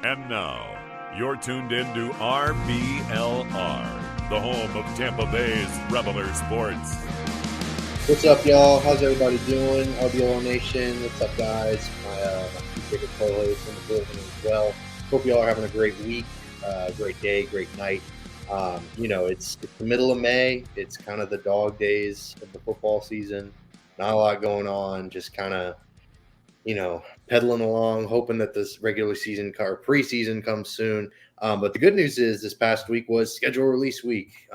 And now, you're tuned in to RBLR, the home of Tampa Bay's Reveler Sports. What's up, y'all? How's everybody doing? RBLR Nation, what's up, guys? My two favorite co-hosts in the building as well. Hope y'all are having a great week, great day, great night. It's the middle of May. It's kind of the dog days of the football season. Not a lot going on. Just kind of, pedaling along, hoping that this regular season or preseason comes soon. But the good news is this past week was schedule release week,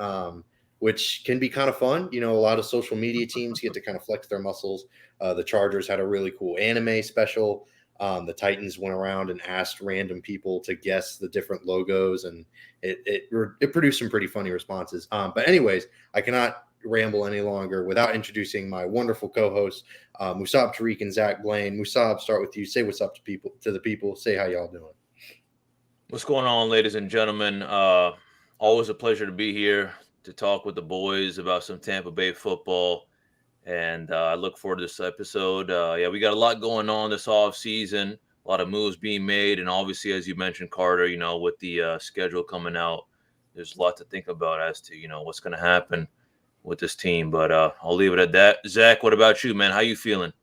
which can be kind of fun. A lot of social media teams get to kind of flex their muscles. The Chargers had a really cool anime special. The Titans went around and asked random people to guess the different logos, and it produced some pretty funny responses. But anyways, I cannot ramble any longer without introducing my wonderful co-hosts, Musab Tariq and Zach Blaine. Musab, start with you. Say what's up to the people. Say how y'all doing. What's going on, ladies and gentlemen? Always a pleasure to be here to talk with the boys about some Tampa Bay football, and I look forward to this episode. We got a lot going on this off season, a lot of moves being made, and obviously, as you mentioned, Carter, with the schedule coming out, there's a lot to think about as to what's going to happen with this team. But I'll leave it at that. Zach, what about you, man? How you feeling?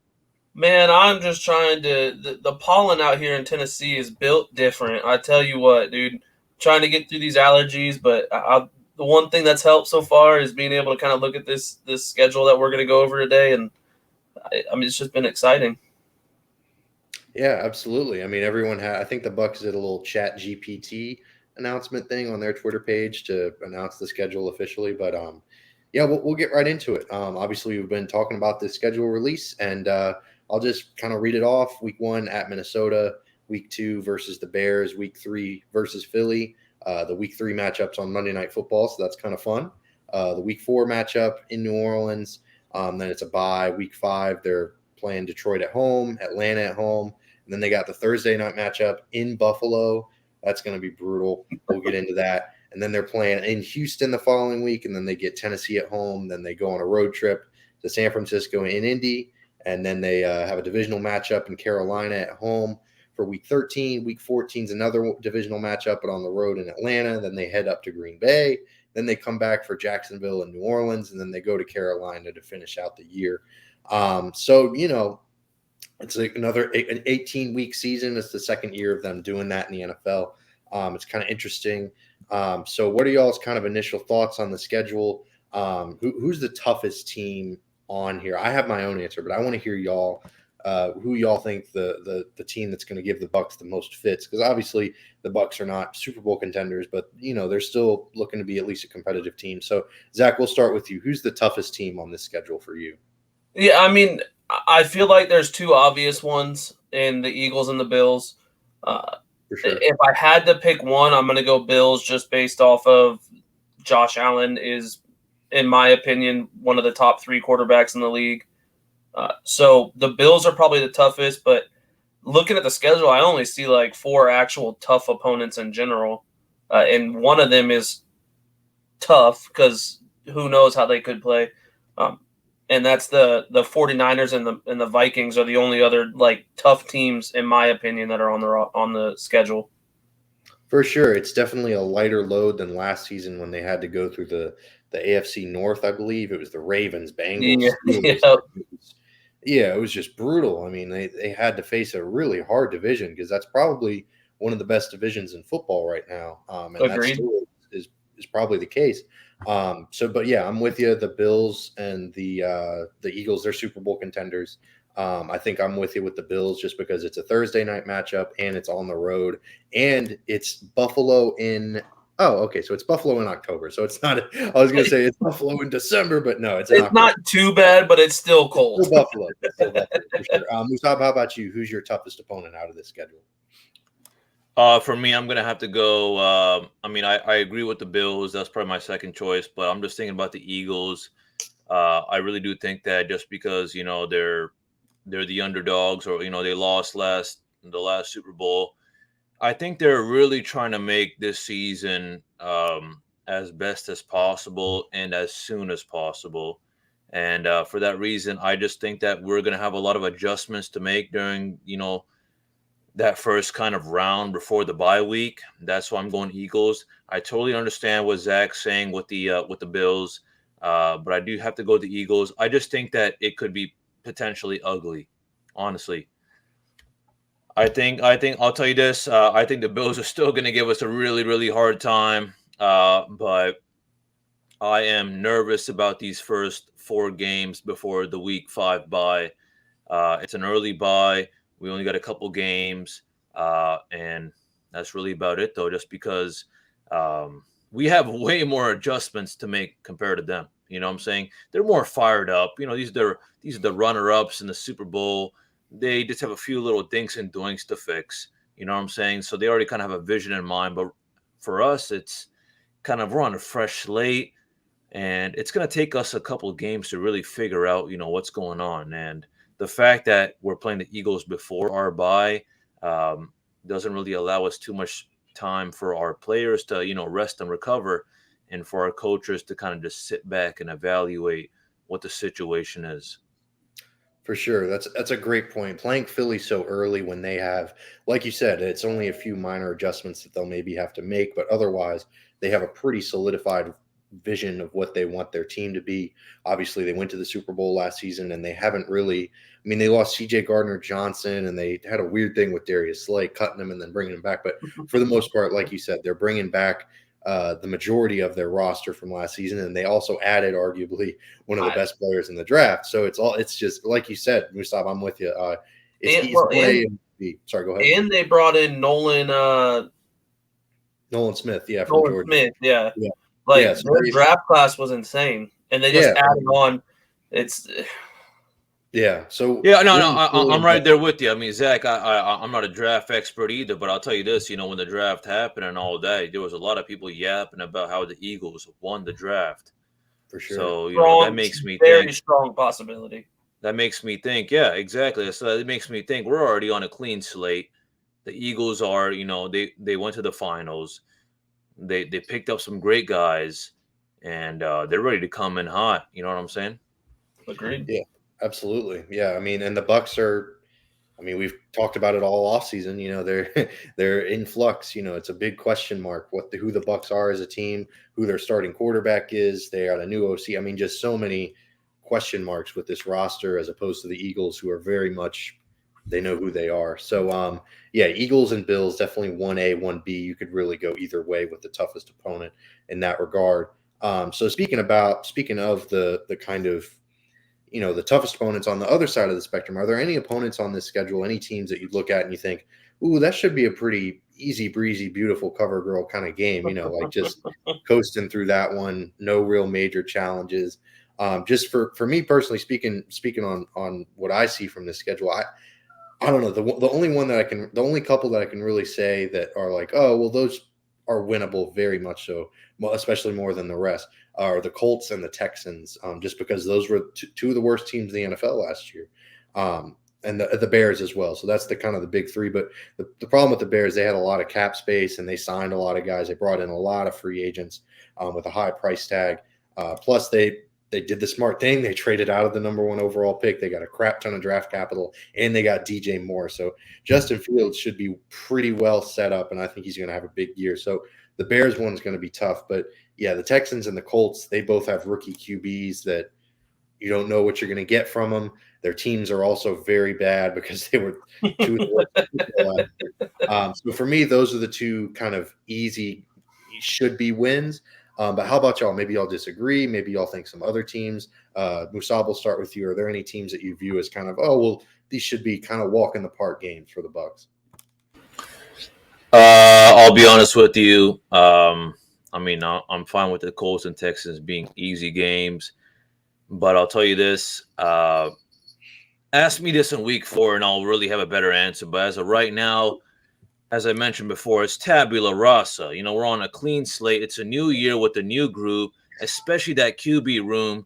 Man, I'm just trying to. The pollen out here in Tennessee is built different. I tell you what, dude, trying to get through these allergies. But the one thing that's helped so far is being able to kind of look at this schedule that we're going to go over today, and I mean, it's just been exciting. Yeah, absolutely. I mean, everyone had. I think the Bucs did a little Chat GPT announcement thing on their Twitter page to announce the schedule officially. But we'll get right into it. Obviously, we've been talking about this schedule release, and I'll just kind of read it off. Week 1 at Minnesota, week 2 versus the Bears, week 3 versus Philly. The week 3 matchups on Monday Night Football, so that's kind of fun. The week 4 matchup in New Orleans. Then it's a bye. Week 5, they're playing Detroit at home, Atlanta at home. And then they got the Thursday night matchup in Buffalo. That's going to be brutal. We'll get into that. And then they're playing in Houston the following week, and then they get Tennessee at home. Then they go on a road trip to San Francisco in Indy, and then they have a divisional matchup in Carolina at home for week 13. Week 14 is another divisional matchup, but on the road in Atlanta. Then they head up to Green Bay. Then they come back for Jacksonville and New Orleans, and then they go to Carolina to finish out the year. It's like an 18-week season. It's the second year of them doing that in the NFL. It's kind of interesting. So what are y'all's kind of initial thoughts on the schedule? Who's the toughest team on here? I have my own answer, but I want to hear y'all, who y'all think the team that's going to give the Bucs the most fits, because obviously the Bucs are not Super Bowl contenders, but they're still looking to be at least a competitive team. So Zach, we'll start with you. Who's the toughest team on this schedule for you? Yeah, I mean, I feel like there's two obvious ones in the Eagles and the Bills. For sure. If I had to pick one, I'm going to go Bills just based off of Josh Allen is, in my opinion, one of the top 3 quarterbacks in the league. So the Bills are probably the toughest, but looking at the schedule, I only see like 4 actual tough opponents in general. And one of them is tough because who knows how they could play. And that's the 49ers and the Vikings are the only other like tough teams, in my opinion, that are on the schedule. For sure. It's definitely a lighter load than last season when they had to go through the AFC North, I believe. It was the Ravens, Bengals. Yeah, it was just brutal. I mean, they had to face a really hard division because that's probably one of the best divisions in football right now. And Agreed. that still is probably the case. But yeah, I'm with you. The Bills and the Eagles, they're Super Bowl contenders. I think I'm with you with the Bills just because it's a Thursday night matchup and it's on the road and it's Buffalo in. Oh, okay. So it's Buffalo in October. So it's not. I was going to say it's Buffalo in December, but no, it's not too bad, but it's still cold. Still Buffalo. For sure. Musab, how about you? Who's your toughest opponent out of this schedule? For me, I'm gonna have to go. I agree with the Bills. That's probably my second choice, but I'm just thinking about the Eagles. I really do think that just because they're the underdogs, or they lost the last Super Bowl. I think they're really trying to make this season as best as possible and as soon as possible. And for that reason, I just think that we're going to have a lot of adjustments to make during, that first kind of round before the bye week. That's why I'm going Eagles. I totally understand what Zach's saying with the Bills, but I do have to go with the Eagles. I just think that it could be potentially ugly, honestly. I think I'll tell you this. I think the Bills are still going to give us a really, really hard time. But I am nervous about these first 4 games before the Week 5 bye. It's an early bye. We only got a couple games, and that's really about it, though. Just because we have way more adjustments to make compared to them. You know what I'm saying? They're more fired up. You know, these are the runner-ups in the Super Bowl. They just have a few little dinks and doinks to fix. You know what I'm saying? So they already kind of have a vision in mind. But for us, it's kind of we're on a fresh slate, and it's going to take us a couple of games to really figure out, what's going on. And the fact that we're playing the Eagles before our bye doesn't really allow us too much time for our players to, rest and recover, and for our coaches to kind of just sit back and evaluate what the situation is. For sure. That's a great point. Playing Philly so early when they have, like you said, it's only a few minor adjustments that they'll maybe have to make, but otherwise they have a pretty solidified vision of what they want their team to be. Obviously, they went to the Super Bowl last season and they haven't really, I mean, they lost CJ Gardner Johnson and they had a weird thing with Darius Slay, cutting him and then bringing him back. But for the most part, like you said, they're bringing back the majority of their roster from last season, and they also added arguably one of the best players in the draft. So it's just like you said, Musab, I'm with you. Sorry, go ahead. And they brought in Nolan Smith, yeah, from Georgia. Smith, yeah. Their draft class was insane, and they just added on. It's So I'm right there with you. I mean, Zach, I'm not a draft expert either, but I'll tell you this: when the draft happened and all that, there was a lot of people yapping about how the Eagles won the draft. For sure. So that makes me very strong possibility. That makes me think, yeah, exactly. So it makes me think we're already on a clean slate. The Eagles are, they went to the finals. They picked up some great guys, and they're ready to come in hot. You know what I'm saying? Agreed. Yeah. Absolutely. Yeah. I mean, and the Bucs are, I mean, we've talked about it all offseason. They're in flux. It's a big question mark who the Bucs are as a team, who their starting quarterback is. They got a new OC. I mean, just so many question marks with this roster as opposed to the Eagles, who are very much, they know who they are. So, Eagles and Bills, definitely 1A, 1B. You could really go either way with the toughest opponent in that regard. So speaking of the kind of, the toughest opponents on the other side of the spectrum, are there any opponents on this schedule, any teams that you look at and you think, ooh, that should be a pretty easy breezy, beautiful cover girl kind of game, like just coasting through that one, no real major challenges. Just for me personally, speaking on what I see from this schedule, I don't know, the only couple that I can really say that are like, oh, well, those are winnable very much so, especially more than the rest, are the Colts and the Texans, just because those were two of the worst teams in the NFL last year, and the Bears as well. So that's the kind of the big three. But the problem with the Bears, they had a lot of cap space and they signed a lot of guys. They brought in a lot of free agents with a high price tag. Plus, they did the smart thing. They traded out of the number 1 overall pick. They got a crap ton of draft capital, and they got DJ Moore. So Justin Fields should be pretty well set up, and I think he's going to have a big year. So the Bears one is going to be tough. But, yeah, the Texans and the Colts, they both have rookie QBs that you don't know what you're going to get from them. Their teams are also very bad because they were two of the worst. So for me, those are the two kind of easy should-be wins. But how about y'all? Maybe y'all disagree. Maybe y'all think some other teams. Musab, we'll start with you. Are there any teams that you view as kind of, oh, well, these should be kind of walk in the park games for the Bucs? I'll be honest with you. I'm fine with the Colts and Texans being easy games, but I'll tell you this. Ask me this in week 4, and I'll really have a better answer. But as of right now, as I mentioned before, it's tabula rasa. We're on a clean slate. It's a new year with a new group, especially that QB room.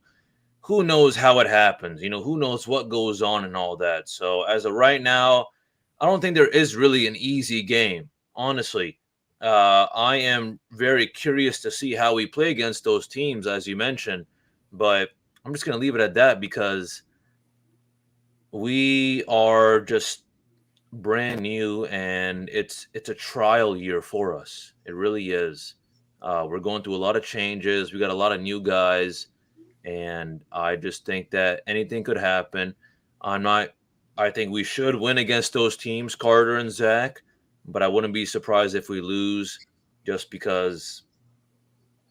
Who knows how it happens? Who knows what goes on and all that. So as of right now, I don't think there is really an easy game, honestly. I am very curious to see how we play against those teams, as you mentioned. But I'm just going to leave it at that because we are just brand new, and it's a trial year for us. It really is. We're going through a lot of changes. We got a lot of new guys, and I just think that anything could happen. I'm not. I think we should win against those teams, Carter and Zach, but I wouldn't be surprised if we lose, just because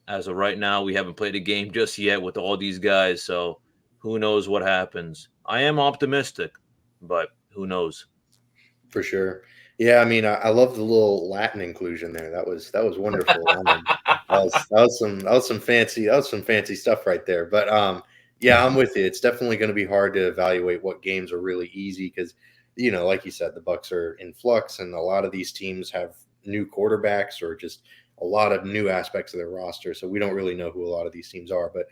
as of right now we haven't played a game just yet with all these guys. So who knows what happens? I am optimistic, but who knows? For sure. Yeah, I mean, I love the little Latin inclusion there. That was wonderful. That was some fancy stuff right there. But yeah, I'm with you. It's definitely going to be hard to evaluate what games are really easy because, like you said, the Bucs are in flux, and a lot of these teams have new quarterbacks or just a lot of new aspects of their roster. So we don't really know who a lot of these teams are. But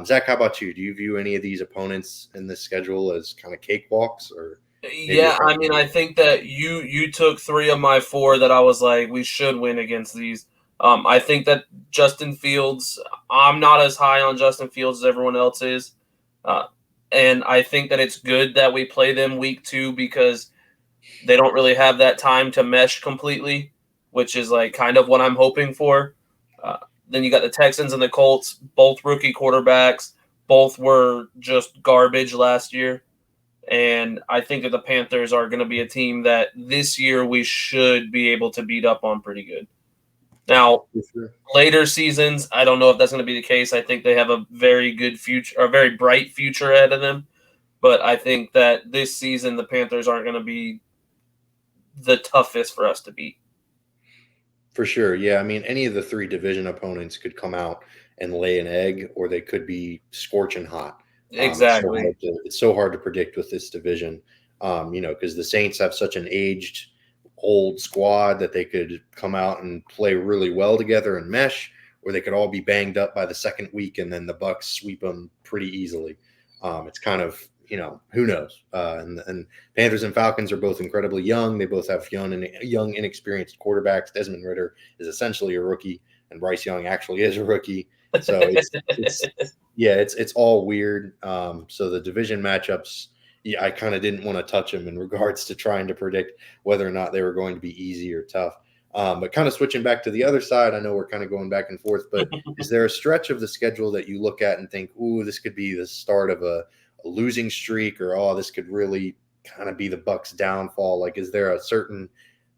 Zach, how about you? Do you view any of these opponents in this schedule as kind of cakewalks or? Yeah, I mean, I think that you took 3 of my 4 that I was like, we should win against these. I think that Justin Fields, I'm not as high on Justin Fields as everyone else is. And I think that it's good that we play them week 2 because they don't really have that time to mesh completely, which is like kind of what I'm hoping for. Then you got the Texans and the Colts, both rookie quarterbacks. Both were just garbage last year. And I think that the Panthers are going to be a team that this year we should be able to beat up on pretty good. Now, later seasons, I don't know if that's going to be the case. I think they have a very good future, or a very bright future ahead of them. But I think that this season, the Panthers aren't going to be the toughest for us to beat. For sure. Yeah. I mean, any of the 3 division opponents could come out and lay an egg, or they could be scorching hot. Exactly. It's so hard to predict with this division, because the Saints have such an aged, old squad that they could come out and play really well together and mesh, or they could all be banged up by the second week and then the Bucs sweep them pretty easily. It's kind of, who knows? And Panthers and Falcons are both incredibly young. They both have young, inexperienced quarterbacks. Desmond Ridder is essentially a rookie, and Bryce Young actually is a rookie. So it's all weird. So the division matchups, I kind of didn't want to touch them in regards to trying to predict whether or not they were going to be easy or tough. But kind of switching back to the other side, I know we're kind of going back and forth, but is there a stretch of the schedule that you look at and think, ooh, this could be the start of a losing streak, or, oh, this could really kind of be the Bucs' downfall? Like, is there a certain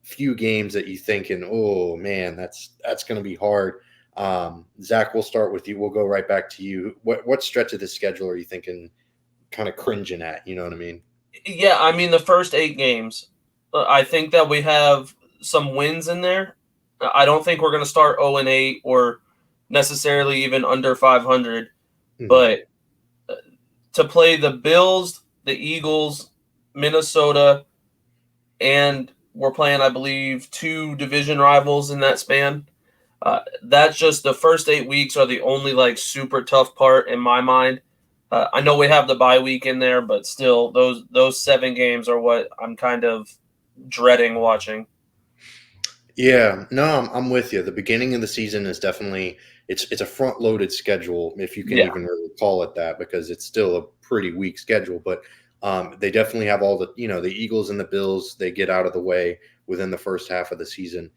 few games that you think, and, oh man, that's going to be hard? Zach, we'll start with you. We'll go right back to you. What stretch of the schedule are you thinking kind of cringing at? You know what I mean? Yeah, I mean, the first 8 games, I think that we have some wins in there. I don't think we're going to start 0-8 or necessarily even under 500. Mm-hmm. But to play the Bills, the Eagles, Minnesota, and we're playing, I believe, 2 division rivals in that span. That's just the first 8 weeks are the only like super tough part in my mind. I know we have the bye week in there, but still, those 7 games are what I'm kind of dreading watching. Yeah, no, I'm with you. The beginning of the season is definitely it's a front loaded schedule, if you can even really call it that, because it's still a pretty weak schedule. But they definitely have all the the Eagles and the Bills. They get out of the way within the first half of the season,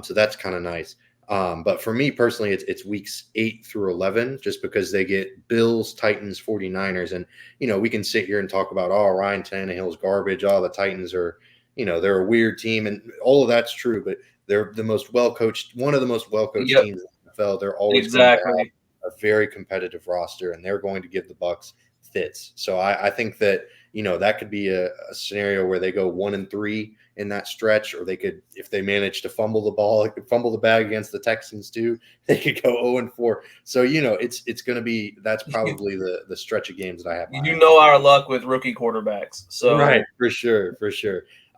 so that's kind of nice. But for me personally, it's weeks 8 through 11, just because they get Bills, Titans, 49ers. And, we can sit here and talk about, oh, Ryan Tannehill's garbage. Oh, the Titans are, they're a weird team. And all of that's true, but they're the most well-coached, one of the most well-coached teams in the NFL. They're always going to have a very competitive roster, and they're going to give the Bucs fits. So I think that, that could be a scenario where they go 1-3 in that stretch, or they could, if they manage to fumble the bag against the Texans too, they could go 0-4. So, it's going to be, that's probably the stretch of games that I have. Our luck with rookie quarterbacks. So right. For sure.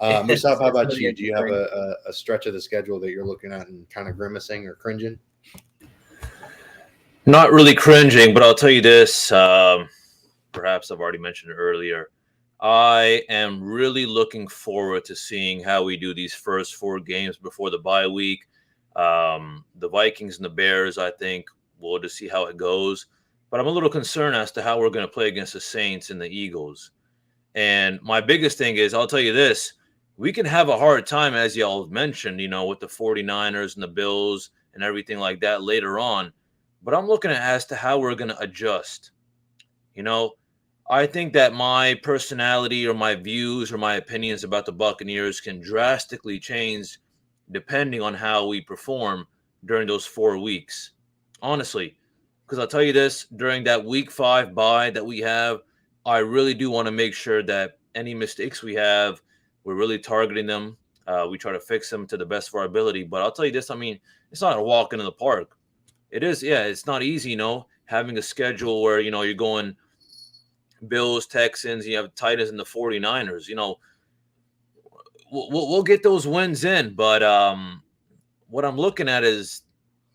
Musab, how about you? Do you have a stretch of the schedule that you're looking at and kind of grimacing or cringing? Not really cringing, but I'll tell you this. Perhaps I've already mentioned it earlier. I am really looking forward to seeing how we do these first 4 games before the bye week. The Vikings and the Bears, I think we'll just see how it goes. But I'm a little concerned as to how we're going to play against the Saints and the Eagles. And my biggest thing is, I'll tell you this, we can have a hard time, as y'all have mentioned, with the 49ers and the Bills and everything like that later on. But I'm looking at as to how we're going to adjust. I think that my personality or my views or my opinions about the Buccaneers can drastically change depending on how we perform during those 4 weeks. Honestly, because I'll tell you this, during that week 5 bye that we have, I really do want to make sure that any mistakes we have, we're really targeting them. We try to fix them to the best of our ability. But I'll tell you this, it's not a walk into the park. It is, yeah, it's not easy, having a schedule where, you're going Bills, Texans, you have Titans and the 49ers. We'll get those wins in, but what I'm looking at is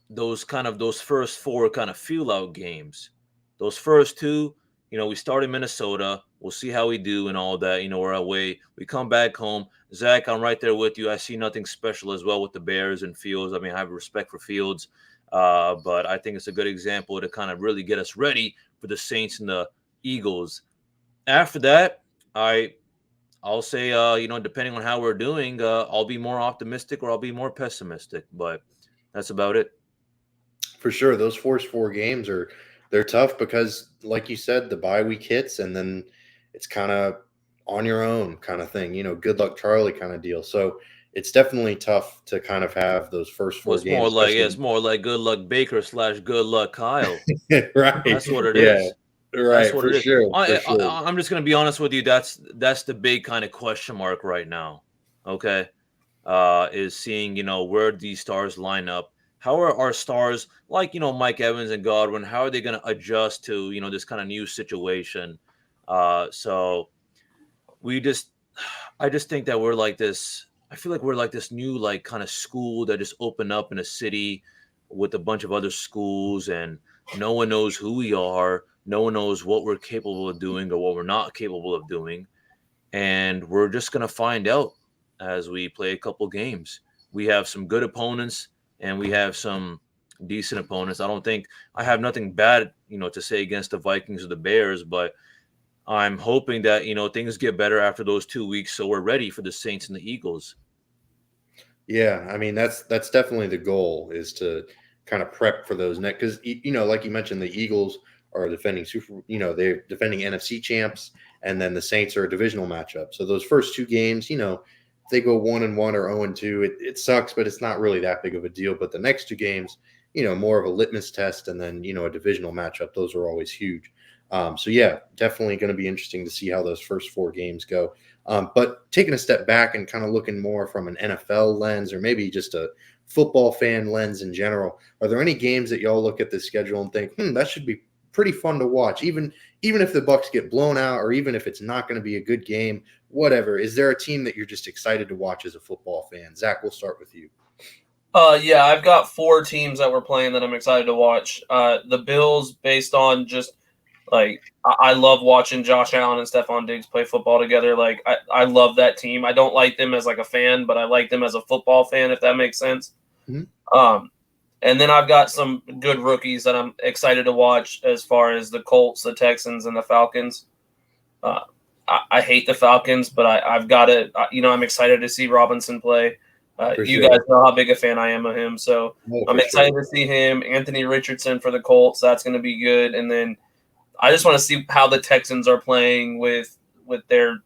those first 4 kind of feel out games. Those first 2, we start in Minnesota. We'll see how we do and all that. We're away. We come back home. Zach, I'm right there with you. I see nothing special as well with the Bears and Fields. I have respect for Fields, but I think it's a good example to kind of really get us ready for the Saints and the Eagles. After that, I'll say, depending on how we're doing, I'll be more optimistic or I'll be more pessimistic, but that's about it. For sure. Those first 4 games they're tough because, like you said, the bye week hits and then it's kind of on your own kind of thing, good luck Charlie kind of deal. So it's definitely tough to kind of have those first 4 games. It's more like good luck Baker / good luck Kyle. Right. That's what it is. Right. That's what for it is. sure. I'm just going to be honest with you. That's the big kind of question mark right now. Okay. Is seeing, where these stars line up. How are our stars like, Mike Evans and Godwin, how are they going to adjust to, this kind of new situation? So I just think that we're like this. I feel like we're like this new, like kind of school that just opened up in a city with a bunch of other schools and no one knows who we are. No one knows what we're capable of doing or what we're not capable of doing. And we're just going to find out as we play a couple games. We have some good opponents and we have some decent opponents. I don't think I have nothing bad, to say against the Vikings or the Bears, but I'm hoping that, things get better after those 2 weeks. So we're ready for the Saints and the Eagles. Yeah. That's definitely the goal, is to kind of prep for those next, because, like you mentioned, the Eagles are defending they're defending NFC champs, and then the Saints are a divisional matchup. So those first 2 games, if they go 1-1 or 0-2, it sucks, but it's not really that big of a deal. But the next 2 games, more of a litmus test, and then, a divisional matchup, those are always huge. So yeah, definitely going to be interesting to see how those first 4 games go. But taking a step back and kind of looking more from an NFL lens, or maybe just a football fan lens in general, are there any games that y'all look at the schedule and think, that should be pretty fun to watch, even if the Bucs get blown out, or even if it's not going to be a good game, whatever? Is there a team that you're just excited to watch as a football fan? Zach, we'll start with you. Yeah, I've got 4 teams that we're playing that I'm excited to watch. The Bills, based on just like I love watching Josh Allen and Stephon Diggs play football together. Like I love that team. I don't like them as like a fan, but I like them as a football fan, if that makes sense. Mm-hmm. And then I've got some good rookies that I'm excited to watch, as far as the Colts, the Texans, and the Falcons. I hate the Falcons, but I've got it. I'm excited to see Robinson play. You guys know how big a fan I am of him, so I'm excited to see him. Anthony Richardson for the Colts, that's going to be good. And then I just want to see how the Texans are playing with their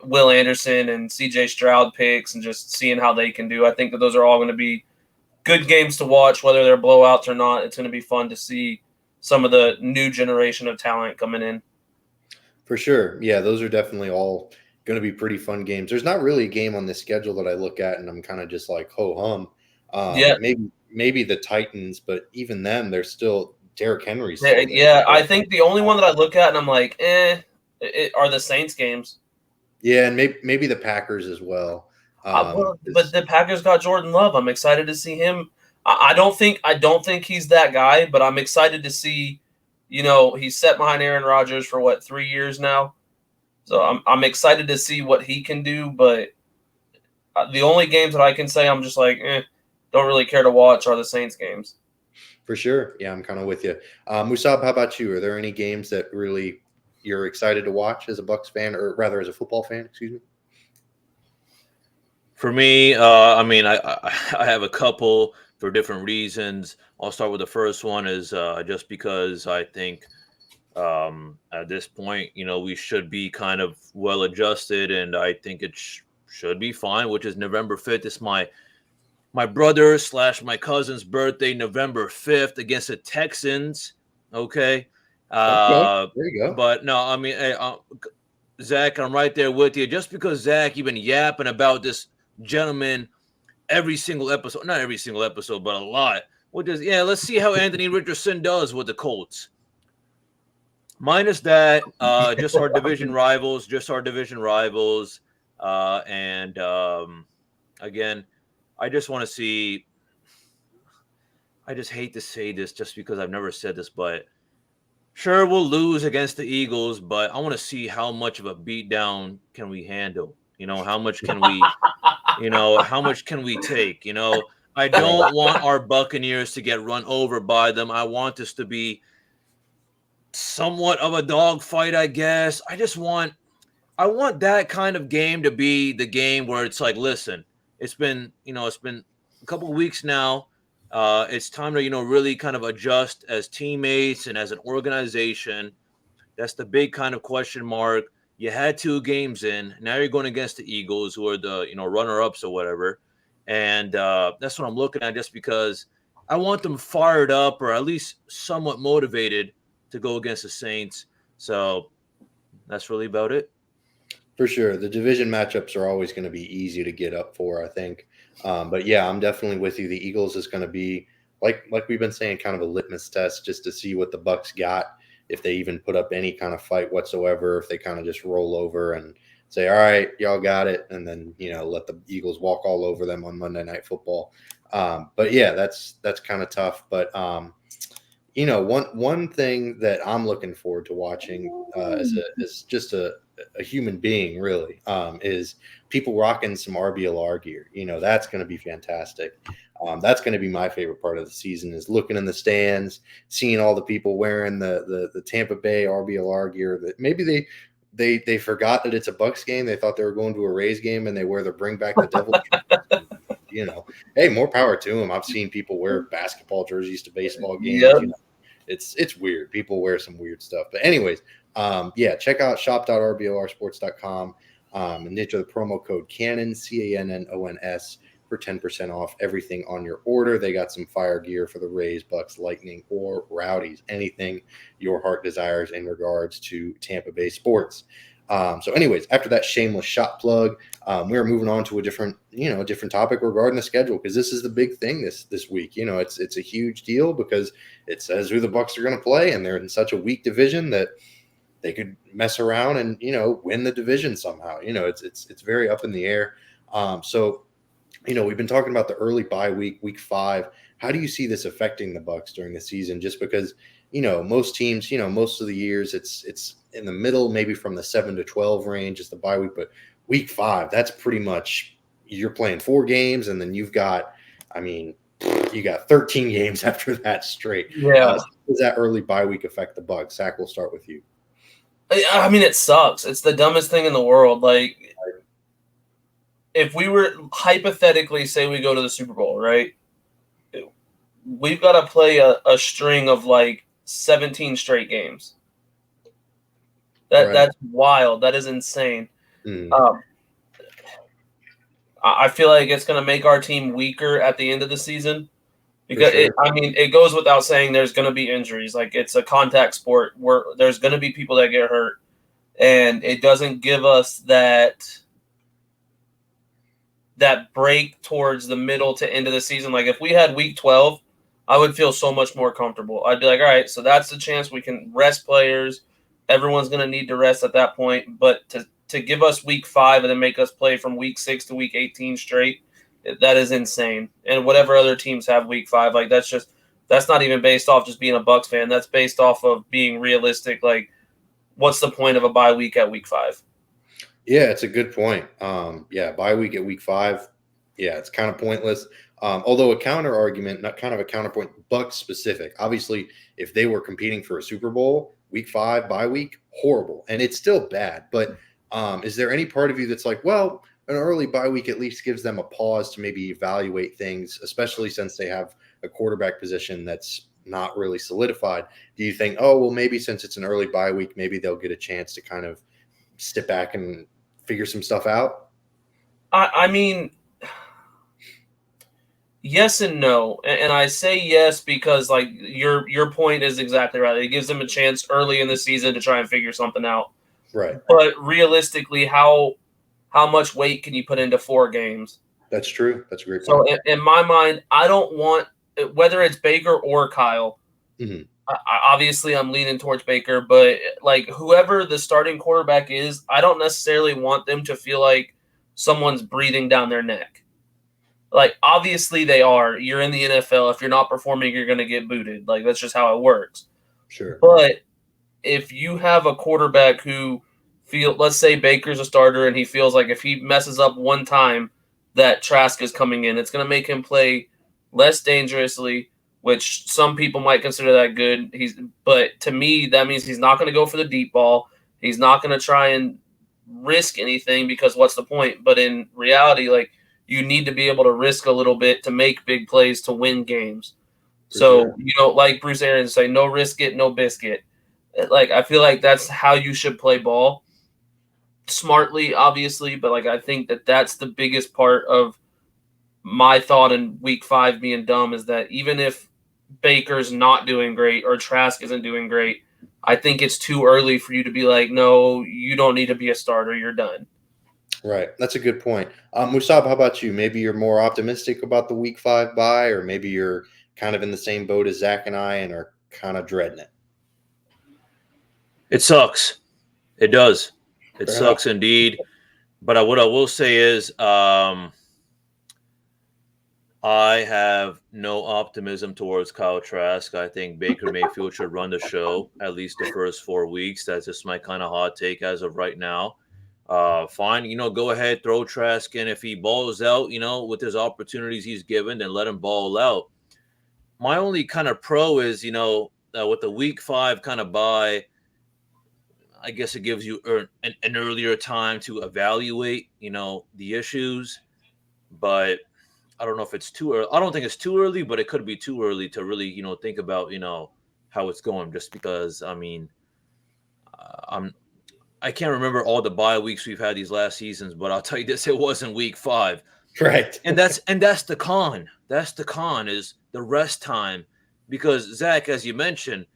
Will Anderson and C.J. Stroud picks, and just seeing how they can do. I think that those are all going to be good games to watch, whether they're blowouts or not. It's going to be fun to see some of the new generation of talent coming in. For sure. Yeah, those are definitely all going to be pretty fun games. There's not really a game on this schedule that I look at and I'm kind of just like, ho hum. Maybe the Titans, but even then, they're still Derrick Henry's. Yeah, I think the only one that I look at and I'm like, are the Saints games. Yeah, and maybe the Packers as well. But the Packers got Jordan Love. I'm excited to see him. I don't think he's that guy, but I'm excited to see. He's set behind Aaron Rodgers for 3 years now, so I'm excited to see what he can do. But the only games that I can say I'm just like, don't really care to watch are the Saints games. For sure, yeah, I'm kind of with you. Musab, how about you? Are there any games that really you're excited to watch as a Bucs fan, or rather as a football fan? Excuse me. For me, I mean, I have a couple for different reasons. I'll start with the first one is just because I think at this point, we should be kind of well adjusted, and I think it should be fine. Which is November 5th. It's my brother / my cousin's birthday, November 5th against the Texans. Okay. Okay, there you go. But no, I mean, hey, Zach, I'm right there with you. Just because Zach, you've been yapping about this gentleman every single episode, not every single episode, but a lot. Which is, yeah, let's see how Anthony Richardson does with the Colts. Minus that, just our division rivals, and again, I just want to see. I just hate to say this, just because I've never said this, but sure, we'll lose against the Eagles, but I want to see how much of a beatdown can we handle. How much can we, how much can we take? I don't want our Buccaneers to get run over by them. I want this to be somewhat of a dogfight, I guess. I want that kind of game to be the game where it's like, listen, it's been a couple of weeks now. It's time to, really kind of adjust as teammates and as an organization. That's the big kind of question mark. You had 2 games in. Now you're going against the Eagles, who are the, runner-ups or whatever. And that's what I'm looking at, just because I want them fired up, or at least somewhat motivated to go against the Saints. So that's really about it. For sure. The division matchups are always going to be easy to get up for, I think. But yeah, I'm definitely with you. The Eagles is going to be, like we've been saying, kind of a litmus test just to see what the Bucs got, if they even put up any kind of fight whatsoever, if they kind of just roll over and say, all right, y'all got it, and then, let the Eagles walk all over them on Monday Night Football. But yeah, that's kind of tough. But one thing that I'm looking forward to watching as just a human being, really, is people rocking some RBLR gear. That's going to be fantastic. That's going to be my favorite part of the season, is looking in the stands, seeing all the people wearing the Tampa Bay RBLR gear that maybe they forgot that it's a Bucs game. They thought they were going to a Rays game, and they wear the Bring Back the Devil. Hey, more power to them. I've seen people wear basketball jerseys to baseball games. Yep. It's weird. People wear some weird stuff. But anyways, yeah, check out shop.rblrsports.com and enter the promo code Cannon, CANNONS, for 10% off everything on your order. They got some fire gear for the Rays, Bucs, Lightning, or Rowdies. Anything your heart desires in regards to Tampa Bay sports. So anyways, after that shameless shot plug, we're moving on to a different topic regarding the schedule, because this is the big thing this week. It's a huge deal because it says who the Bucs are going to play, and they're in such a weak division that they could mess around and, win the division somehow. It's very up in the air. So we've been talking about the early bye week 5. How do you see this affecting the Bucs during the season? Just because, most teams, most of the years it's in the middle, maybe from the 7 to 12 range is the bye week, but week 5, that's pretty much, you're playing 4 games, and then you got 13 games after that straight. Yeah. Does that early bye week affect the Bucs? Zach, we'll start with you. I mean, it sucks. It's the dumbest thing in the world. Like, if we were hypothetically say we go to the Super Bowl, right? We've got to play a string of like 17 straight games. That's wild. That is insane. I feel like it's going to make our team weaker at the end of the season, because it goes without saying there's going to be injuries. Like, it's a contact sport where there's going to be people that get hurt, and it doesn't give us that break towards the middle to end of the season. Like, if we had week 12, I would feel so much more comfortable. I'd be like, all right, so that's the chance we can rest players. Everyone's going to need to rest at that point. But to give us week 5 and then make us play from week 6 to week 18 straight, that is insane. And whatever other teams have week 5, like, that's not even based off just being a Bucs fan. That's based off of being realistic. Like, what's the point of a bye week at week 5? Yeah, it's a good point. Bye week at week 5. Yeah, it's kind of pointless. Although a counter argument, not kind of a counterpoint, Bucs specific. Obviously, if they were competing for a Super Bowl, week 5 bye week, horrible, and it's still bad. But is there any part of you that's like, well, an early bye week at least gives them a pause to maybe evaluate things, especially since they have a quarterback position that's not really solidified. Do you think, oh, well, maybe since it's an early bye week, maybe they'll get a chance to kind of sit back and figure some stuff out? I mean, yes and no. And I say yes because like your point is exactly right. It gives them a chance early in the season to try and figure something out. Right. But realistically, how much weight can you put into 4 games? That's true. That's a great So point. in my mind, I don't want whether it's Baker or Kyle. Mhm. Obviously, I'm leaning towards Baker, but like whoever the starting quarterback is, I don't necessarily want them to feel like someone's breathing down their neck. Like obviously they are. You're in the NFL. If you're not performing, you're going to get booted. Like that's just how it works. Sure. But if you have a quarterback who let's say Baker's a starter and he feels like if he messes up one time that Trask is coming in, it's going to make him play less dangerously, which some people might consider that good. But to me, that means he's not going to go for the deep ball. He's not going to try and risk anything because what's the point? But in reality, like you need to be able to risk a little bit to make big plays to win games. So, like Bruce Arians say, no risk it, no biscuit. Like I feel like that's how you should play ball. Smartly, obviously, but like I think that's the biggest part of my thought in week 5 being dumb is that even if Baker's not doing great or Trask isn't doing great, I think it's too early for you to be like, no, you don't need to be a starter. You're done. Right. That's a good point. Musab, how about you? Maybe you're more optimistic about the week 5 bye, or maybe you're kind of in the same boat as Zach and I and are kind of dreading it. It sucks. It does. It Fair sucks enough. indeed. But what I will say is I have no optimism towards Kyle Trask. I think Baker Mayfield should run the show at least the first 4 weeks. That's just my kind of hot take as of right now. Fine, go ahead, throw Trask in. If he balls out, with his opportunities he's given, then let him ball out. My only kind of pro is, with the week 5 kind of bye, I guess it gives you an earlier time to evaluate, the issues. But I don't know if it's too early. I don't think it's too early, but it could be too early to really, think about, how it's going. Just because, I can't remember all the bye weeks we've had these last seasons, but I'll tell you this: it wasn't week 5, Right. and that's the con. That's the con is the rest time, because Zach, as you mentioned,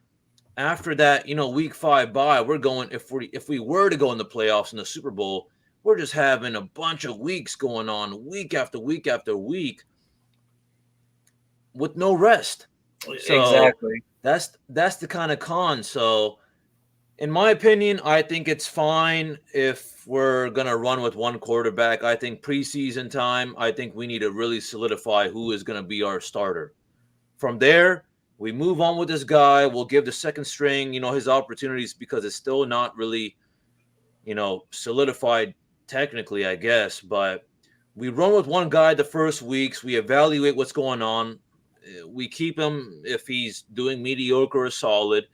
after that, week 5 bye, we're going if we were to go in the playoffs in the Super Bowl, we're just having a bunch of weeks going on week after week after week with no rest. So Exactly. that's the kind of con. So in my opinion, I think it's fine if we're gonna run with one quarterback. I think preseason time, I think we need to really solidify who is gonna be our starter. From there, we move on with this guy. We'll give the second string, his opportunities because it's still not really, solidified technically, I guess. But we run with one guy the first weeks. We evaluate what's going on. We keep him if he's doing mediocre or solid.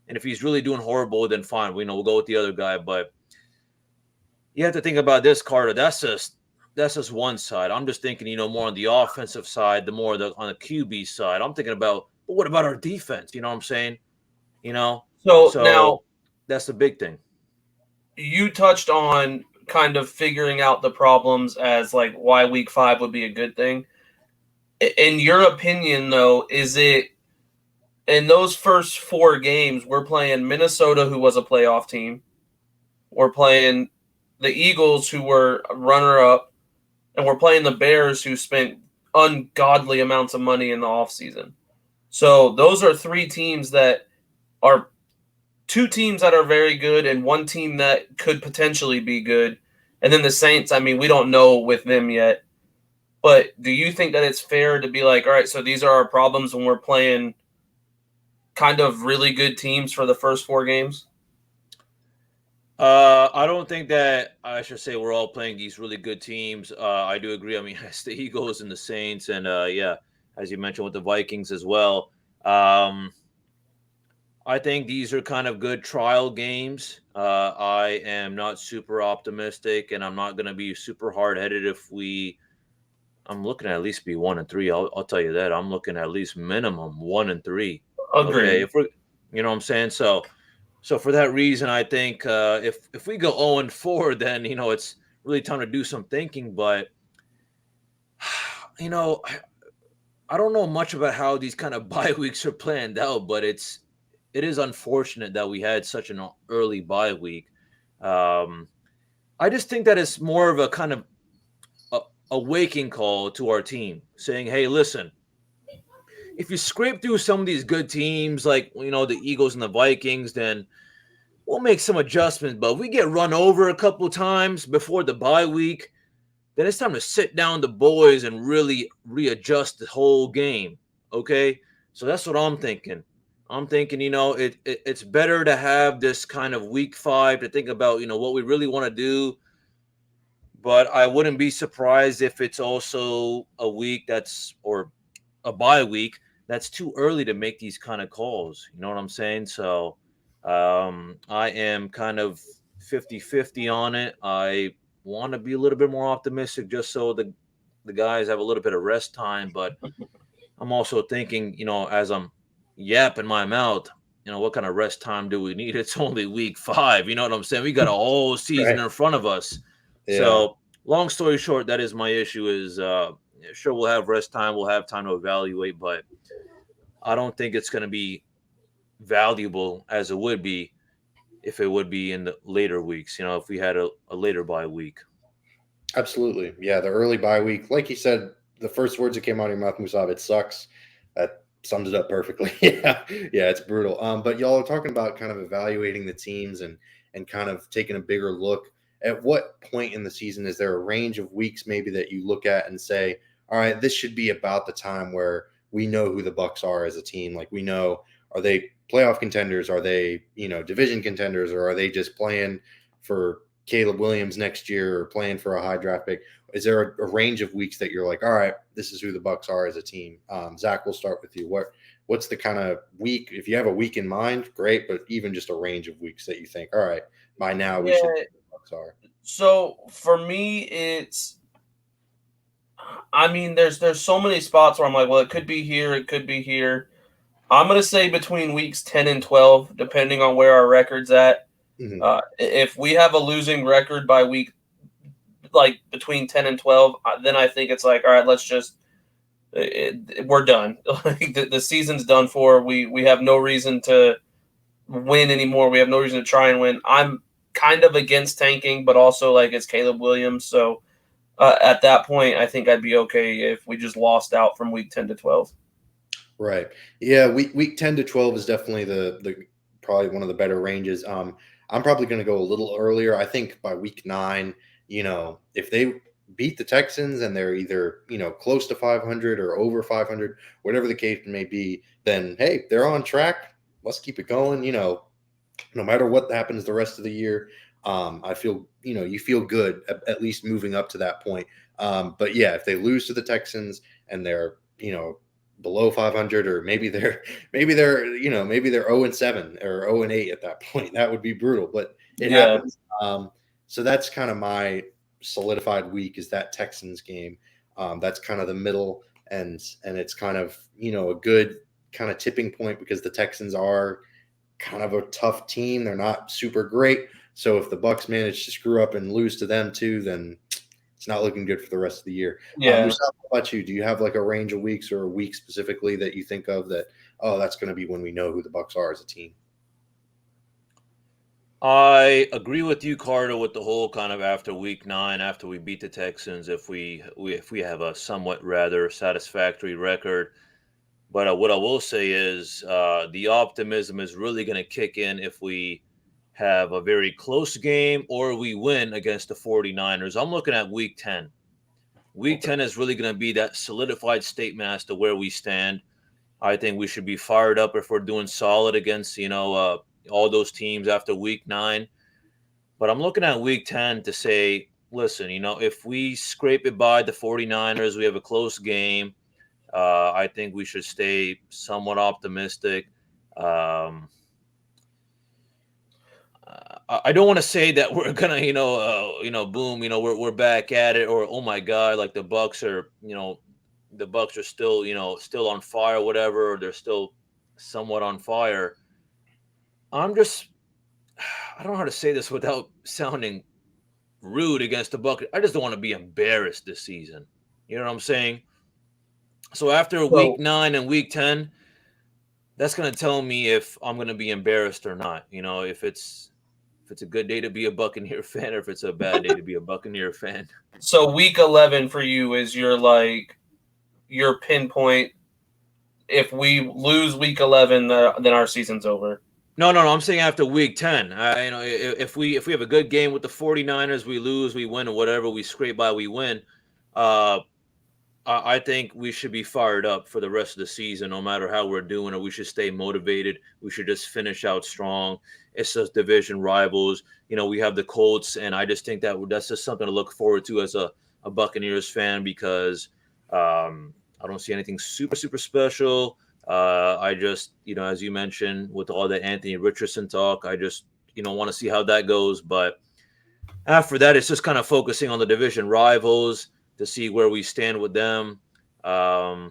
And if he's really doing horrible, then fine. We'll go with the other guy. But you have to think about this, Carter. That's just one side. I'm just thinking, more on the offensive side, on the QB side. I'm thinking about, but what about our defense? You know what I'm saying? So now that's the big thing. You touched on kind of figuring out the problems as like why week 5 would be a good thing. In your opinion, though, is it in those first 4 games, we're playing Minnesota, who was a playoff team. We're playing the Eagles, who were runner-up. And we're playing the Bears, who spent ungodly amounts of money in the offseason. So those are 3 teams that are 2 teams that are very good and 1 team that could potentially be good. And then the Saints, we don't know with them yet. But do you think that it's fair to be like, all right, so these are our problems when we're playing kind of really good teams for the first 4 games? I don't think that I should say we're all playing these really good teams. I do agree. It's the Eagles and the Saints, and as you mentioned with the Vikings as well. I think these are kind of good trial games. I am not super optimistic, and I'm not going to be super hard headed if we. I'm looking at least be 1-3. I'll tell you that. I'm looking at least minimum 1-3. Okay, Agreed. if we're, you know what I'm saying. So for that reason, I think if we go 0-4, then it's really time to do some thinking. But you know, I don't know much about how these kind of bye weeks are planned out, but it is unfortunate that we had such an early bye week. Um, I just think that it's more of a kind of a waking call to our team, saying, "Hey, listen, if you scrape through some of these good teams, like the Eagles and the Vikings, then we'll make some adjustments. But if we get run over a couple times before the bye week, then it's time to sit down the boys and really readjust the whole game." Okay, so that's what I'm thinking. I'm thinking, it's better to have this kind of week 5 to think about, what we really want to do. But I wouldn't be surprised if it's also a week or a bye week that's too early to make these kind of calls. You know what I'm saying? So I am kind of 50-50 on it. I want to be a little bit more optimistic just so the guys have a little bit of rest time. But I'm also thinking, as I'm yapping my mouth, what kind of rest time do we need? It's only week 5. You know what I'm saying? We got a whole season Right. in front of us. Yeah. So long story short, that is my issue is sure, we'll have rest time. We'll have time to evaluate, but I don't think it's going to be valuable as it would be if it would be in the later weeks, if we had a later bye week. Absolutely. Yeah. The early bye week, like you said, the first words that came out of your mouth, Musab, it sucks. That sums it up perfectly. Yeah. Yeah. It's brutal. But y'all are talking about kind of evaluating the teams and kind of taking a bigger look. At what point in the season is there a range of weeks maybe that you look at and say, all right, this should be about the time where we know who the Bucs are as a team. Like we know, are they playoff contenders? Are they, division contenders, or are they just playing for Caleb Williams next year or playing for a high draft pick? Is there a range of weeks that you're like, all right, this is who the Bucs are as a team? Zach, we'll start with you. What's the kind of week? If you have a week in mind, great, but even just a range of weeks that you think, all right, by now we should know who the Bucs are. So for me, there's so many spots where I'm like, well, it could be here, it could be here. I'm gonna say between weeks 10 and 12, depending on where our record's at. Mm-hmm. If we have a losing record by week, like between 10 and 12, then I think it's like, all right, let's just we're done. Like the season's done for. We have no reason to win anymore. We have no reason to try and win. I'm kind of against tanking, but also like it's Caleb Williams, so at that point, I think I'd be okay if we just lost out from week 10 to 12. Right. Yeah. Week 10 to 12 is definitely the probably one of the better ranges. I'm probably going to go a little earlier. I think by week 9, if they beat the Texans and they're either, close to 500 or over 500, whatever the case may be, then, hey, they're on track. Let's keep it going. No matter what happens the rest of the year, I feel, you feel good at least moving up to that point. But yeah, if they lose to the Texans and they're, below 500, or maybe they're 0-7 or 0-8 at that point, that would be brutal, but it happens. So that's kind of my solidified week, is that Texans game. That's kind of the middle, and it's kind of, a good kind of tipping point, because the Texans are kind of a tough team. They're not super great. So if the Bucs manage to screw up and lose to them too, then it's not looking good for the rest of the year. Yeah. Musab, how about you? Do you have like a range of weeks or a week specifically that you think of that, oh, that's going to be when we know who the Bucs are as a team? I agree with you, Carter, with the whole kind of after week 9, after we beat the Texans, if we have a somewhat rather satisfactory record. But what I will say is the optimism is really going to kick in if we have a very close game or we win against the 49ers. I'm looking at week 10. Week 10 is really going to be that solidified statement as to where we stand. I think we should be fired up if we're doing solid against, all those teams after week 9. But I'm looking at week 10 to say, listen, if we scrape it by the 49ers, we have a close game. I think we should stay somewhat optimistic. I don't want to say that we're gonna, boom, we're back at it, or oh my god, like the Bucs are, the Bucs are still, still on fire, whatever, or they're still somewhat on fire. I don't know how to say this without sounding rude against the Bucs. I just don't want to be embarrassed this season. You know what I'm saying? So after week 9 and week 10, that's gonna tell me if I'm gonna be embarrassed or not. If it's a good day to be a Buccaneer fan, or if it's a bad day to be a Buccaneer fan. So week 11 for you is your pinpoint. If we lose week 11, then our season's over. No. I'm saying after week 10. If we have a good game with the 49ers, we lose, we win, or whatever, we scrape by, we win. I think we should be fired up for the rest of the season, no matter how we're doing, or we should stay motivated. We should just finish out strong. It's just division rivals. We have the Colts, and I just think that's just something to look forward to as a Buccaneers fan, because I don't see anything super, super special. I just, as you mentioned, with all the Anthony Richardson talk, I just, want to see how that goes. But after that, it's just kind of focusing on the division rivals to see where we stand with them. But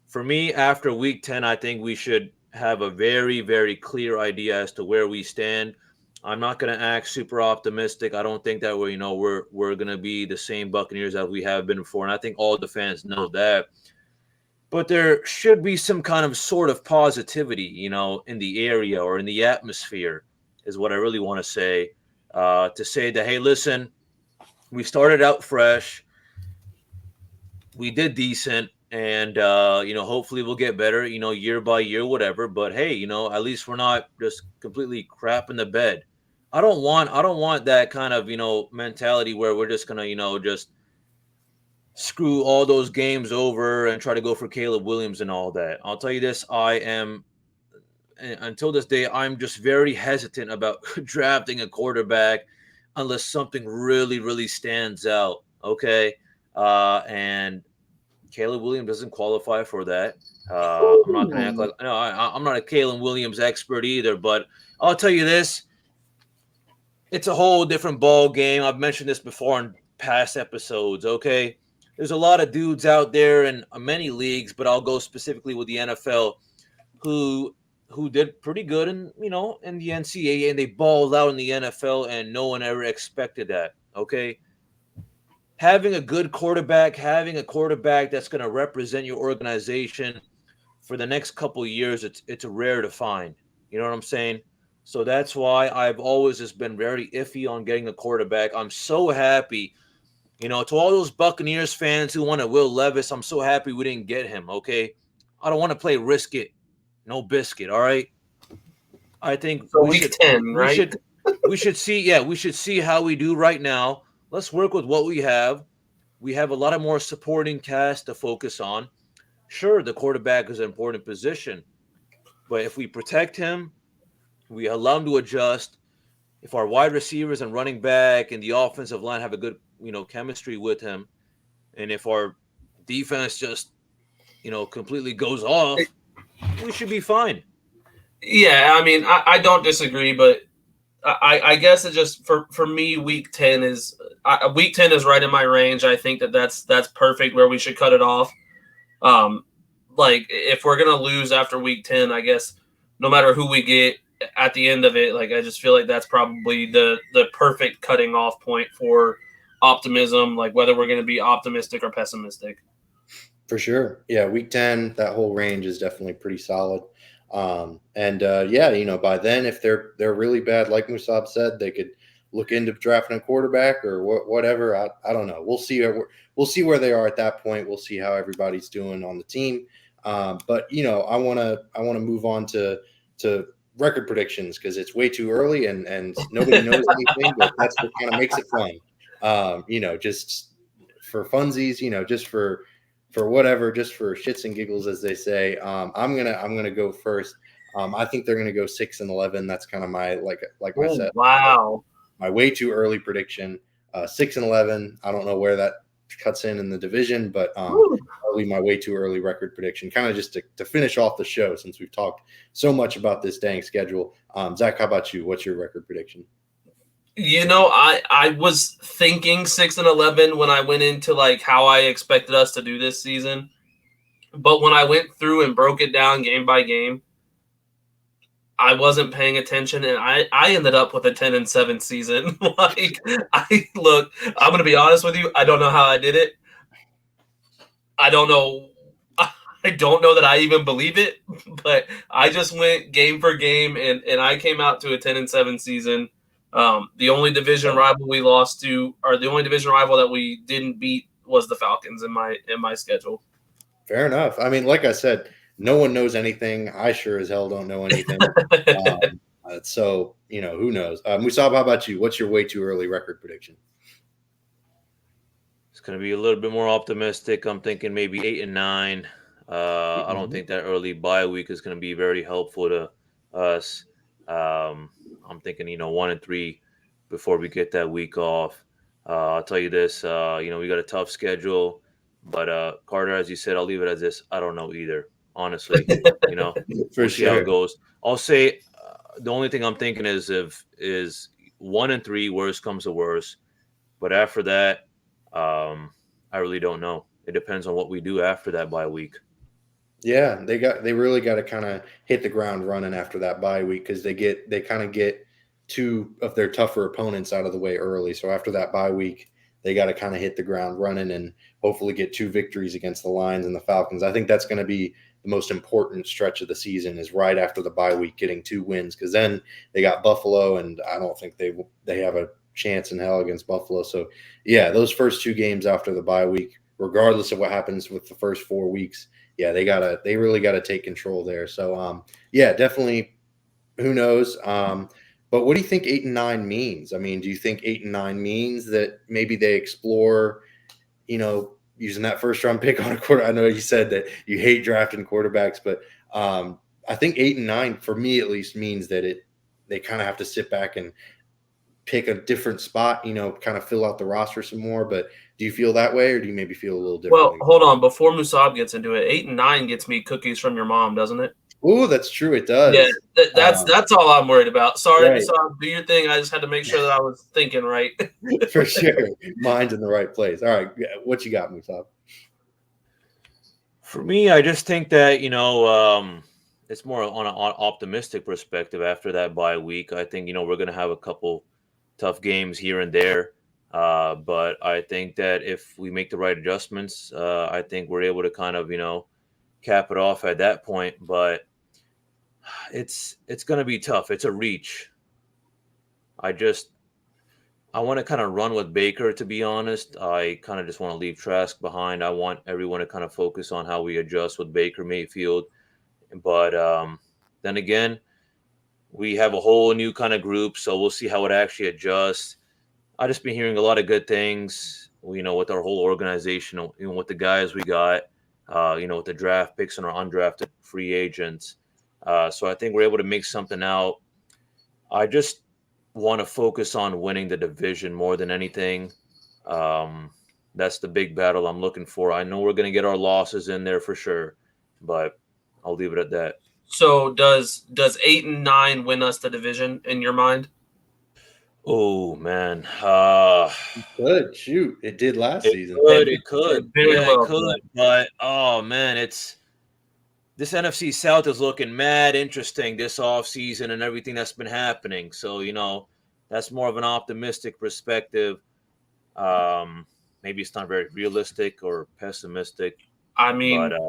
for me, after week 10, I think we should have a very, very clear idea as to where we stand. I'm not going to act super optimistic. I don't think that we're going to be the same Buccaneers as we have been before, and I think all the fans know that. But there should be some kind of sort of positivity, in the area or in the atmosphere, is what I really want to say. To say that, hey, listen, we started out fresh, we did decent, and hopefully we'll get better, year by year, whatever. But hey, at least we're not just completely crap in the bed. I don't want that kind of mentality where we're just gonna just screw all those games over and try to go for Caleb Williams and all that. I'll tell you this, until this day, I'm just very hesitant about drafting a quarterback unless something really, really stands out. Okay. And Caleb Williams doesn't qualify for that. I'm not going to act like, no, I'm not a Caleb Williams expert either, but I'll tell you this, it's a whole different ball game. I've mentioned this before in past episodes. Okay. There's a lot of dudes out there in many leagues, but I'll go specifically with the NFL who did pretty good in the NCAA, and they balled out in the NFL, and no one ever expected that. Okay. Having a good quarterback, having a quarterback that's going to represent your organization for the next couple of years, it's rare to find. You know what I'm saying? So that's why I've always just been very iffy on getting a quarterback. I'm so happy. To all those Buccaneers fans who wanted Will Levis, I'm so happy we didn't get him, okay? I don't want to play risk it, no biscuit, all right? I think so week 10, right? We should see how we do right now. Let's work with what we have. We have a lot of more supporting cast to focus on. Sure, the quarterback is an important position, but if we protect him, we allow him to adjust. If our wide receivers and running back and the offensive line have a good chemistry with him, and if our defense just completely goes off, we should be fine. Yeah, I mean, I don't disagree, but I guess it just for me, week 10 is right in my range. I think that's perfect where we should cut it off. Like if we're gonna lose after week 10, I guess no matter who we get at the end of it, like I just feel like that's probably the perfect cutting off point for optimism, like whether we're going to be optimistic or pessimistic. For sure. Yeah, week 10, that whole range is definitely pretty solid. By then, if they're really bad, like Musab said, they could look into drafting a quarterback or whatever. I don't know. We'll see where they are at that point. We'll see how everybody's doing on the team. But I want to move on to record predictions because it's way too early and nobody knows anything, but that's what kind of makes it fun. Just for funsies, just for whatever, just for shits and giggles, as they say. I'm gonna go first. I think they're gonna go 6-11. That's kind of my like I said. Wow. My way too early prediction. 6-11. I don't know where that cuts in the division. But I'll leave my way too early record prediction, kind of just to finish off the show since we've talked so much about this dang schedule. Zach, how about you? What's your record prediction? I was thinking 6-11 when I went into like how I expected us to do this season. But when I went through and broke it down game by game, I wasn't paying attention, and I ended up with a 10-7 season. I'm going to be honest with you. I don't know how I did it. I don't know. I don't know that I even believe it, but I just went game for game, and I came out to a 10-7 season. The only division rival we lost to, or the only division rival that we didn't beat, was the Falcons in my schedule. Fair enough. I mean, like I said, no one knows anything. I sure as hell don't know anything. So, who knows? Musab, how about you? What's your way too early record prediction? It's going to be a little bit more optimistic. I'm thinking maybe 8-9. I don't think that early bye week is going to be very helpful to us. I'm thinking, 1-3 before we get that week off. I'll tell you this, we got a tough schedule, but Carter, as you said, I'll leave it as this. I don't know either, honestly. We'll see how it goes. I'll say the only thing I'm thinking is 1-3, worst comes to worst. But after that, I really don't know. It depends on what we do after that bye week. Yeah, they really got to kind of hit the ground running after that bye week because they kind of get two of their tougher opponents out of the way early. So after that bye week, they got to kind of hit the ground running and hopefully get 2 victories against the Lions and the Falcons. I think that's going to be the most important stretch of the season is right after the bye week, getting 2 wins, because then they got Buffalo, and I don't think they have a chance in hell against Buffalo. So yeah, those first 2 games after the bye week, regardless of what happens with the first 4 weeks, yeah, they really gotta take control there. So yeah, definitely. Who knows? But what do you think 8-9 means? I mean, do you think 8-9 means that maybe they explore, using that first round pick on a quarter? I know you said that you hate drafting quarterbacks, but I think 8-9 for me at least means that they kind of have to sit back and pick a different spot, kind of fill out the roster some more. But do you feel that way, or do you maybe feel a little different? Well, hold on. Before Musab gets into it, 8-9 gets me cookies from your mom, doesn't it? Oh, that's true. It does. Yeah, that's all I'm worried about. Sorry, right. Musab, do your thing. I just had to make sure that I was thinking right. For sure. Mind's in the right place. All right. What you got, Musab? For me, I just think that, it's more on an optimistic perspective after that bye week. I think, we're going to have a couple tough games here and there. But I think that if we make the right adjustments, I think we're able to kind of, cap it off at that point. But it's going to be tough. It's a reach. I want to kind of run with Baker, to be honest. I kind of just want to leave Trask behind. I want everyone to kind of focus on how we adjust with Baker Mayfield. But then again, we have a whole new kind of group, so we'll see how it actually adjusts. I just been hearing a lot of good things, with our whole organization, with the guys we got, with the draft picks and our undrafted free agents. So I think we're able to make something out. I just want to focus on winning the division more than anything. That's the big battle I'm looking for. I know we're going to get our losses in there for sure, but I'll leave it at that. So does 8-9 win us the division in your mind? Oh man, good. Shoot, it did last season. It could, it could. But oh man, this NFC South is looking mad interesting this offseason and everything that's been happening. So that's more of an optimistic perspective. Maybe it's not very realistic or pessimistic. I mean, but,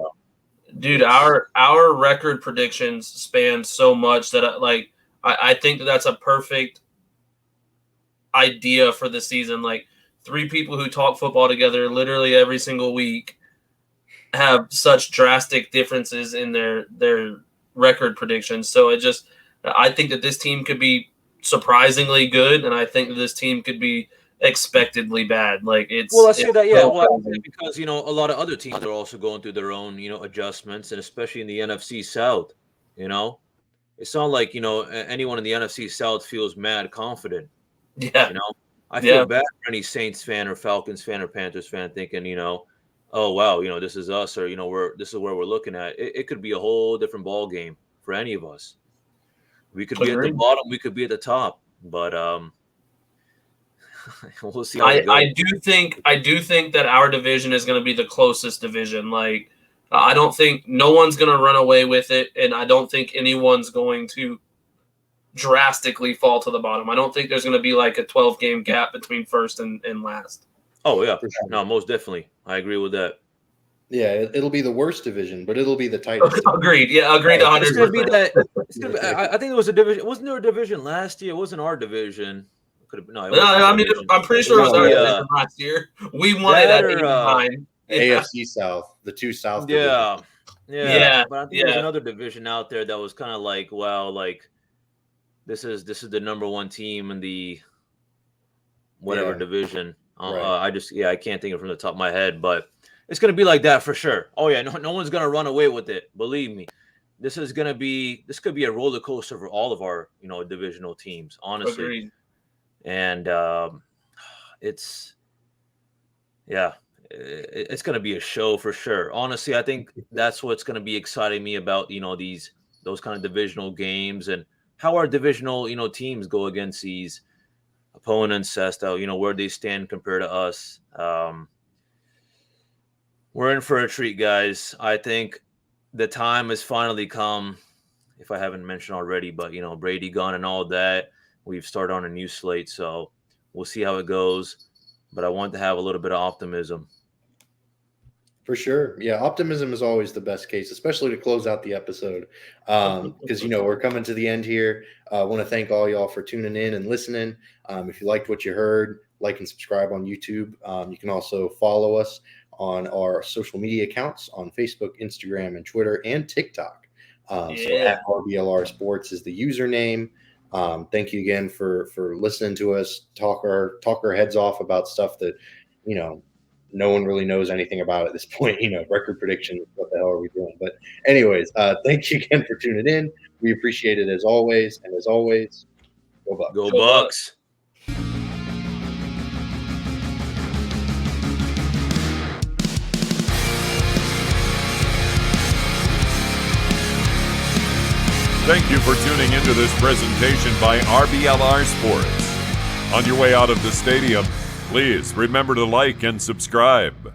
dude, our record predictions span so much that I think that's a perfect idea for the season. Like 3 people who talk football together literally every single week have such drastic differences in their record predictions. So I think that this team could be surprisingly good, and I think that this team could be expectly bad. Well, I say that, yeah. Well, because a lot of other teams are also going through their own adjustments, and especially in the NFC South. It's not like anyone in the NFC South feels mad confident. Yeah. I feel bad for any Saints fan or Falcons fan or Panthers fan thinking, oh wow, this is us, or this is where we're looking at. It could be a whole different ball game for any of us. We could be at the bottom, we could be at the top, but we'll see how it goes. I do think that our division is going to be the closest division. Like, I don't think no one's going to run away with it, and I don't think anyone's going to drastically fall to the bottom. I don't think there's going to be like a 12-game gap between first and last. Oh yeah, no, most definitely, I agree with that. Yeah, it'll be the worst division, but it'll be the tightest. Agreed. Yeah, agreed. 100%. It's gonna be that. I think it was a division. Wasn't there a division last year? It wasn't our division. I'm pretty sure it was our division last year. We won it at 8-9. AFC South, the two South. Yeah. But I think there's another division out there that was kind of like, wow, like this is the number one team in the whatever division. Right. I can't think of it from the top of my head, but it's going to be like that for sure. Oh yeah, no one's going to run away with it. Believe me, this could be a roller coaster for all of our divisional teams. Honestly, agreed. And it's going to be a show for sure. Honestly, I think that's what's going to be exciting me about those kind of divisional games and how our divisional teams go against these opponents as to where they stand compared to us. We're in for a treat, guys. I think the time has finally come, if I haven't mentioned already, but Brady gone and all that. We've started on a new slate, so we'll see how it goes. But I want to have a little bit of optimism. For sure. Yeah, optimism is always the best case, especially to close out the episode. Because, we're coming to the end here. I want to thank all y'all for tuning in and listening. If you liked what you heard, like and subscribe on YouTube. You can also follow us on our social media accounts on Facebook, Instagram, and Twitter, and TikTok. So at RBLR Sports is the username. Thank you again for listening to us talk our heads off about stuff that, no one really knows anything about at this point. Record predictions, what the hell are we doing? But anyways, thank you again for tuning in. We appreciate it as always. And as always, go Bucs. Go Bucs. Thank you for tuning into this presentation by RBLR Sports. On your way out of the stadium, please remember to like and subscribe.